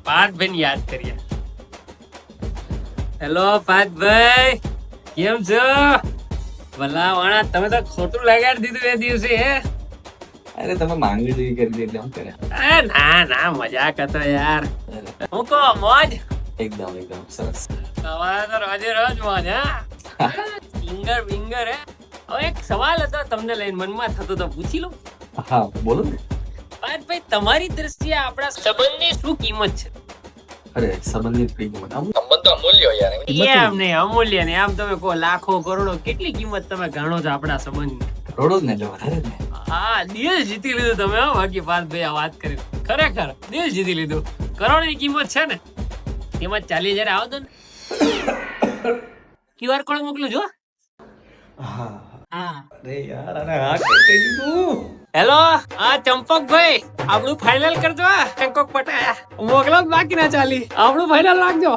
પાર્થભાઈ યાદ કરીએ. હેલો પાર્થભાઈ, કેમ છો? ભલા વાણા, તમે તો ખોટું લગાડી દીધું એ દિવસે. હે અરે તમે માંગણી જેવી કરી હતી એટલે હું કર્યા. ના ના, મજાક હતો યાર. હું કહો મોજ? એકદમ એકદમ સરસ. તમારે તો રોજે રોજ મોજ. હા ફિંગર ફિંગર. હે હવે એક સવાલ હતો તમને લઈને મનમાં થતો તો પૂછી લઉં. હા બોલો ને. પાર્થભાઈ, તમારી દ્રષ્ટિએ આપણા સંબંધની શું કિંમત છે? અરે સંબંધની થોડી કિંમત આમ સંબંધ તો અમૂલ્ય યાર. એમ નહીં અમૂલ્ય ને, આમ તમે કહો લાખો કરોડો, કેટલી કિંમત તમે ગણો છો આપણા સંબંધની? કરોડો જ ને, એટલે વધારે જ ને. હા, દિલ જીતી લીધું તમે. હો બાકી પાર્થભાઈ, આ વાત કરી ખરેખર દિલ જીતી લીધું. કરોડની કિંમત છે ને, કિંમત 40,000 આવો તો ને. QR કોડ મોકલું છો. હા હા અરે યાર, અને હા કઈ દીધું. હેલો, હા ચંપકભાઈ, આપણું ફાઇનલ કરજો. ચંપક પટાયા મોકલો, બાકી ના ચાલી. આપણું ફાઇનલ રાખજો.